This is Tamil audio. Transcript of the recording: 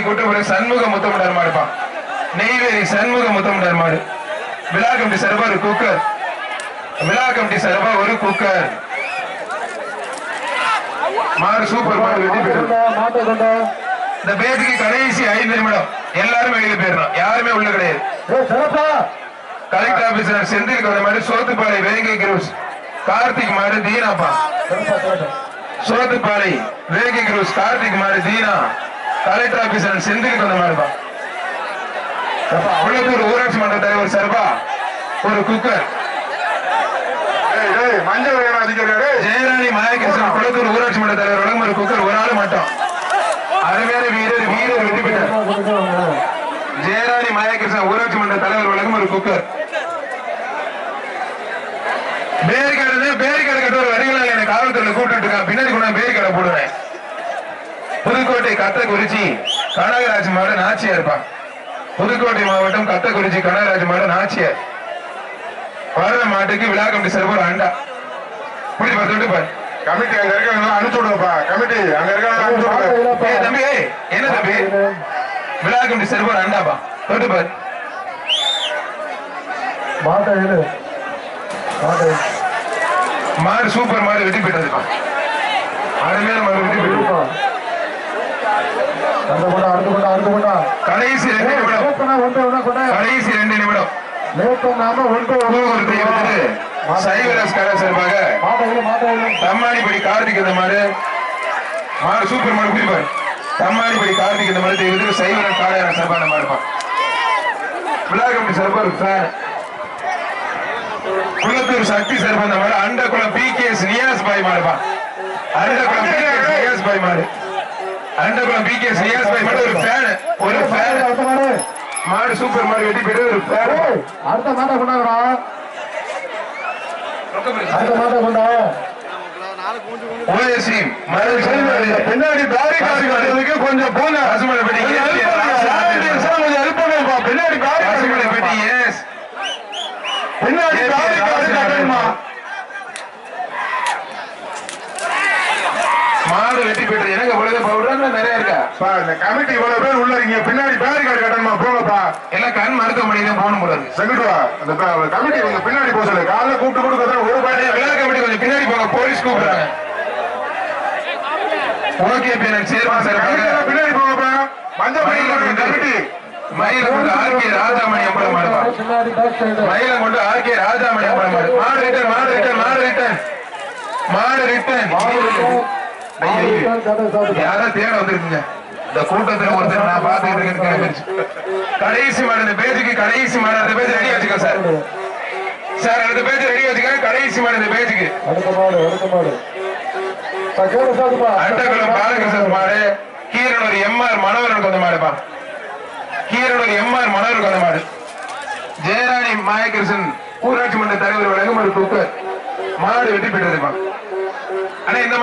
கூட்டப்பட சண்முக முத்தமிடார் மாடுப்பான். நெய்வேலி சண்முக முத்தமிடார் மாடு. விழா கமிட்டி சார்பா ஒரு குக்கர். விழா கமிட்டி சார்பா ஒரு குக்கர். மாடு சூப்பர் மாடு வெட்டி போயிட்டு. இந்த பேச்சுக்கு கடைசி 5 நிமிடம். எல்லாரும் வெளியில போயிடணும், யாருமே உள்ள கிடையாது. கலெக்டர் ஆபீசர் செந்தில் கவலை மாடு சோத்துப்பாளை வேங்கை கிரூஸ் கார்த்திக் மாடு தீனாப்பா. சோத்துப்பாளை வேங்கை கிரூஸ் கார்த்திக் மாடு தீனா. கலெக்டர் ஆபீசர் செந்தில் கவலை மாடுப்பா. குளத்தூர் ஊராட்சி மன்ற தலைவர் சார்பா ஒரு குக்கர். மஞ்சள் அதிகாரி ஜெயராணி மாயகிருஷ்ணன் குளத்தூர் ஊராட்சி மன்ற தலைவர் ஒரு குக்கர். ஒரு ஆள் மட்டும் அருமையான வீரர் வெற்றி பெற்றார். ஜெயராணி மாயகிருஷ்ணன் ஊராட்சி மன்ற தலைவர் வழங்கும் ஒரு குக்கர். பேரிகாடு கட்ட ஒரு வரிகளால் எனக்கு காவல்துறையில கூப்பிட்டு இருக்கான். பின்னாடி கூட பேரிகாடை போடுவேன். புதுக்கோட்டை கத்தக்குறிச்சி கனகராஜ் மாடு நாச்சியா இருப்பான். புதுக்கோட்டை மாவட்டம் கத்தக்குறிச்சி கனகராஜ் மாடு நாச்சியார். வர மாட்டுக்கு விழா கமிட்டி சார்பா ஒரு அண்டா புடி பார்த்துட்டு பாரு. கமிட்டி அங்க இருக்க அனுப்பிச்சு விடுங்கப்பா. கமிட்டி அங்க இருக்க தம்பி. என்ன தம்பி? விழா கமிட்டி சார்பா ஒரு அண்டாப்பா தொட்டு பாரு. மாடு சூப்பர் மாடு வெட்டி போயிட்டதுப்பா. அருமையான மாடு வெட்டி போயிட்டு. கடைசி 2 நிமிடம். கடைசி 2 நிமிடம். தம்மானிப்படி கார்த்திக் இந்த மாடு. மாடு சூப்பர் மாடு குடிப்பாரு. தம்மானிப்படி கார்த்திக் இந்த மாடு சைவரன் காளையான சார்பான மாடுப்பான். விழா கமிட்டி சார்பா ஒரு ஃபேன். குளத்தூர் சக்தி சார்பா இந்த மாடு. அண்டகுளம் PKS நியாஸ் பாய் மாடுப்பான். அண்டகுளம் PKS நியாஸ் பாய் மாடு. அண்டகுளம் PKS நியாஸ் பாய் மாடு. ஒரு ஃபேன். ஒரு ஃபேன் மாடு சூப்பர் மாடு வெட்டி போயிட்டு ஒரு ஃபேன். அடுத்த மாட்டை கொண்டாடுறா. அடுத்த மாட்டை கொண்டா பின்னாடி கொஞ்சம் போன பின்னாடி மாடு வெட்டி போயிட்டு எனக்கு பொழுது பவுடர் நிறைய இருக்கா. இந்த கமிட்டி இவ்வளவு பேர் உள்ள இருக்கீங்க. பின்னாடி பேரிகார்டு கட்டணுமா? போங்கப்பா. எல்லாம் கண் மருத்துவமனை தான் போகணும் போல இருக்கு. செகண்ட்வா அந்த கமிட்டி கொஞ்சம் பின்னாடி போக சொல்லு. காலைல கூப்பிட்டு கொடுக்க ஒரு பாட்டி விழா கமிட்டி கொஞ்சம் பின்னாடி போங்க. போலீஸ் கூப்பிடுறாங்க. ஓகே சேர்மா சார் பின்னாடி போங்கப்பா. மஞ்சள் கமிட்டி மயிலம் கொண்டு RK ராஜாமணி அம்பலம் மாடுப்பா. மயிலம் கொண்டு RK ராஜாமணி அம்பலம் மாடு. மாடு ரிட்டர்ன் மாடு ரிட்டர்ன் மாடு ரிட்டர்ன் மாடு ரிட்டர்ன். யாரும் தேட வந்திருக்கீங்க இந்த கூட்டத்தில். ஒருத்தர் நான் பார்த்துட்டு இருக்கேன். கடைசி மாடு இந்த பேஜுக்கு கடைசி மாடு. அந்த பேஜ் ரெடி வச்சுக்க சார். சார் அந்த பேஜ் ரெடி வச்சுக்க. கடைசி மாடு இந்த பேஜுக்கு. அண்டகுளம் பாலகிருஷ்ணன் மாடு. கீரனூர் MR மனோகரனுக்கு வந்த மாடுப்பா. கீரனூர் MR மனோகருக்கு வந்த மாடு. ஜெயராணி மாயகிருஷ்ணன் ஊராட்சி மன்ற தலைவர் வழங்கும் ஒரு குக்கர். மாடு வெட்டி போயிட்டு ஆனா இந்த